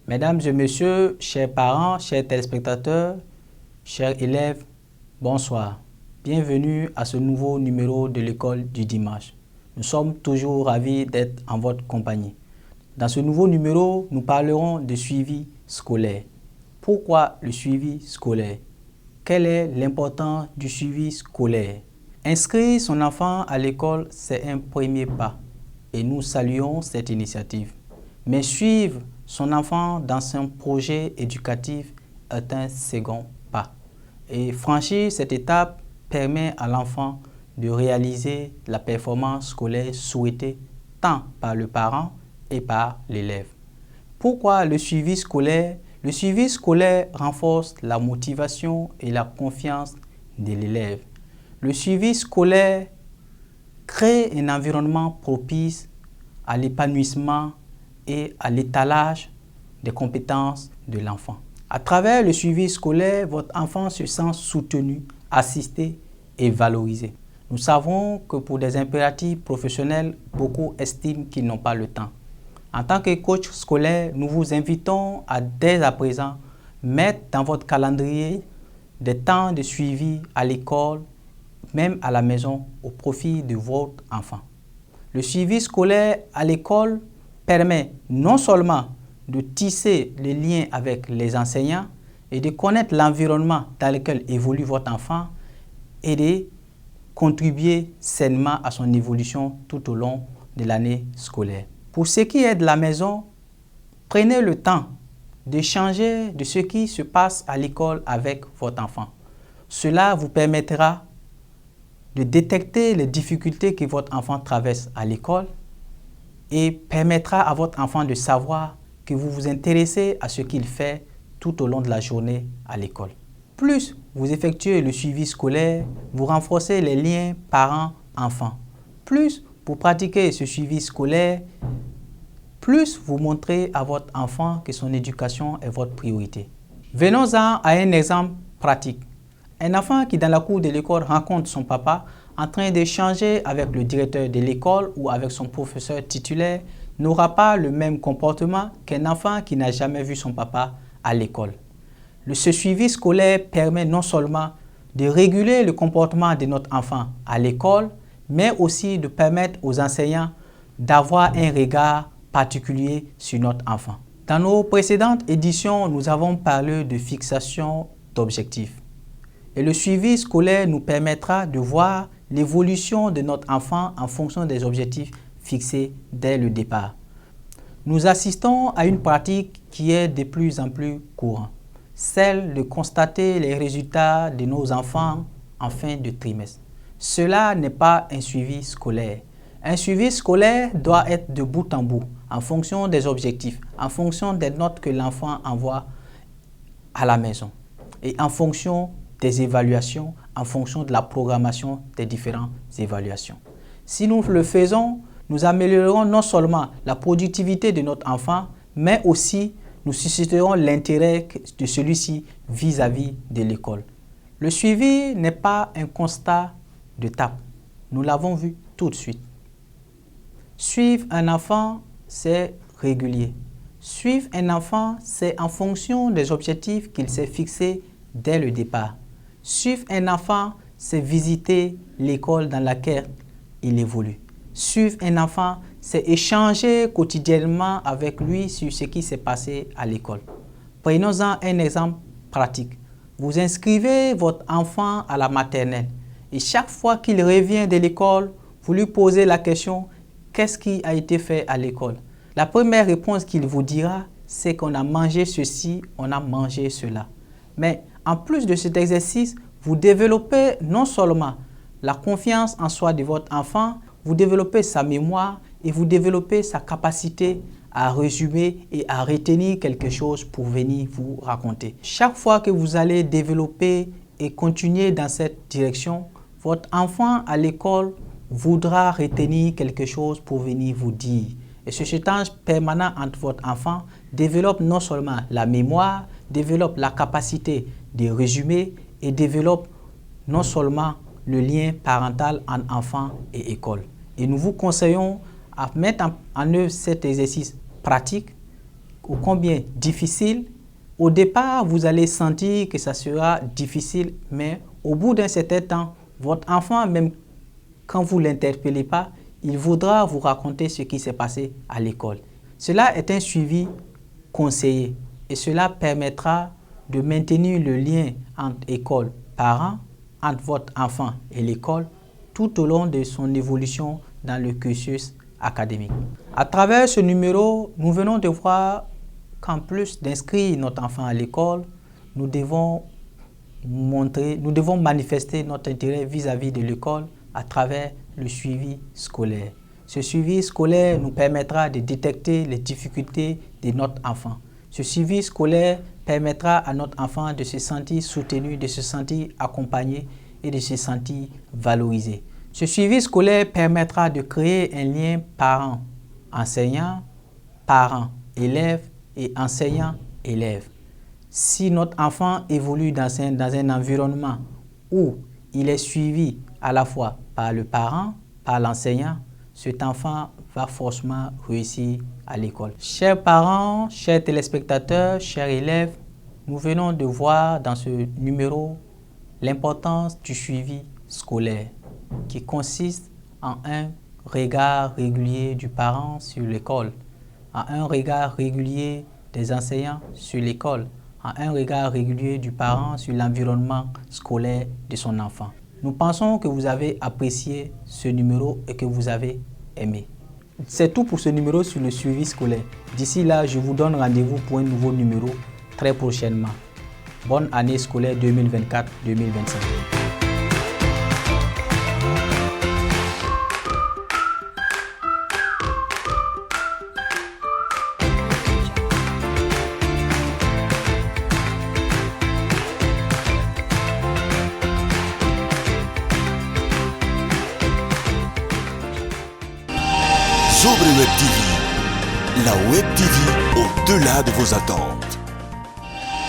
Mesdames et messieurs, chers parents, chers téléspectateurs, chers élèves, bonsoir. Bienvenue à ce nouveau numéro de l'école du dimanche. Nous sommes toujours ravis d'être en votre compagnie. Dans ce nouveau numéro, nous parlerons de suivi scolaire. Pourquoi le suivi scolaire? Quelle est l'importance du suivi scolaire? Inscrire son enfant à l'école, c'est un premier pas et nous saluons cette initiative. Mais suivre son enfant dans son projet éducatif est un second pas. Et franchir cette étape permet à l'enfant de réaliser la performance scolaire souhaitée tant par le parent et par l'élève. Pourquoi le suivi scolaire? Le suivi scolaire renforce la motivation et la confiance de l'élève. Le suivi scolaire crée un environnement propice à l'épanouissement et à l'étalage des compétences de l'enfant. À travers le suivi scolaire, votre enfant se sent soutenu, assisté et valorisé. Nous savons que pour des impératifs professionnels, beaucoup estiment qu'ils n'ont pas le temps. En tant que coach scolaire, nous vous invitons à dès à présent mettre dans votre calendrier des temps de suivi à l'école, même à la maison, au profit de votre enfant. Le suivi scolaire à l'école permet non seulement de tisser les liens avec les enseignants et de connaître l'environnement dans lequel évolue votre enfant et de contribuer sainement à son évolution tout au long de l'année scolaire. Pour ce qui est de la maison, prenez le temps d'échanger de ce qui se passe à l'école avec votre enfant. Cela vous permettra de détecter les difficultés que votre enfant traverse à l'école et permettra à votre enfant de savoir que vous vous intéressez à ce qu'il fait tout au long de la journée à l'école. Plus vous effectuez le suivi scolaire, vous renforcez les liens parents-enfants. Plus vous pratiquez ce suivi scolaire, plus vous montrez à votre enfant que son éducation est votre priorité. Venons-en à un exemple pratique. Un enfant qui dans la cour de l'école rencontre son papa en train d'échanger avec le directeur de l'école ou avec son professeur titulaire n'aura pas le même comportement qu'un enfant qui n'a jamais vu son papa à l'école. Ce suivi scolaire permet non seulement de réguler le comportement de notre enfant à l'école, mais aussi de permettre aux enseignants d'avoir un regard particulier sur notre enfant. Dans nos précédentes éditions, nous avons parlé de fixation d'objectifs. Et le suivi scolaire nous permettra de voir l'évolution de notre enfant en fonction des objectifs fixés dès le départ. Nous assistons à une pratique qui est de plus en plus courante, celle de constater les résultats de nos enfants en fin de trimestre. Cela n'est pas un suivi scolaire. Un suivi scolaire doit être de bout en bout, en fonction des objectifs, en fonction des notes que l'enfant envoie à la maison et en fonction des évaluations, en fonction de la programmation des différentes évaluations. Si nous le faisons, nous améliorerons non seulement la productivité de notre enfant, mais aussi nous susciterons l'intérêt de celui-ci vis-à-vis de l'école. Le suivi n'est pas un constat de tape. Nous l'avons vu tout de suite. Suivre un enfant, c'est régulier. Suivre un enfant, c'est en fonction des objectifs qu'il s'est fixés dès le départ. Suivre un enfant, c'est visiter l'école dans laquelle il évolue. Suivre un enfant, c'est échanger quotidiennement avec lui sur ce qui s'est passé à l'école. Prenons-en un exemple pratique. Vous inscrivez votre enfant à la maternelle et chaque fois qu'il revient de l'école, vous lui posez la question « Qu'est-ce qui a été fait à l'école ?» La première réponse qu'il vous dira, c'est qu'on a mangé ceci, on a mangé cela. Mais en plus de cet exercice, vous développez non seulement la confiance en soi de votre enfant, vous développez sa mémoire et vous développez sa capacité à résumer et à retenir quelque chose pour venir vous raconter. Chaque fois que vous allez développer et continuer dans cette direction, votre enfant à l'école voudra retenir quelque chose pour venir vous dire. Et ce échange permanent entre votre enfant développe non seulement la mémoire, développe la capacité de résumer et développe non seulement le lien parental entre enfant et école. Et nous vous conseillons à mettre en œuvre cet exercice pratique ô combien difficile. Au départ, vous allez sentir que ça sera difficile, mais au bout d'un certain temps, votre enfant, même quand vous ne l'interpellez pas, il voudra vous raconter ce qui s'est passé à l'école. Cela est un suivi conseillé et cela permettra de maintenir le lien entre école, parents, entre votre enfant et l'école tout au long de son évolution dans le cursus académique. À travers ce numéro, nous venons de voir qu'en plus d'inscrire notre enfant à l'école, nous devons manifester notre intérêt vis-à-vis de l'école à travers le suivi scolaire. Ce suivi scolaire nous permettra de détecter les difficultés de notre enfant. Ce suivi scolaire permettra à notre enfant de se sentir soutenu, de se sentir accompagné et de se sentir valorisé. Ce suivi scolaire permettra de créer un lien parent-enseignant, parent-élève et enseignant-élève. Si notre enfant évolue dans un environnement où il est suivi à la fois par le parent, par l'enseignant, cet enfant va forcément réussir à l'école. Chers parents, chers téléspectateurs, chers élèves, nous venons de voir dans ce numéro l'importance du suivi scolaire qui consiste en un regard régulier du parent sur l'école, en un regard régulier des enseignants sur l'école, en un regard régulier du parent sur l'environnement scolaire de son enfant. Nous pensons que vous avez apprécié ce numéro et que vous avez aimé. C'est tout pour ce numéro sur le suivi scolaire. D'ici là, je vous donne rendez-vous pour un nouveau numéro très prochainement. Bonne année scolaire 2024-2025. Sobre Web TV, la Web TV au-delà de vos attentes.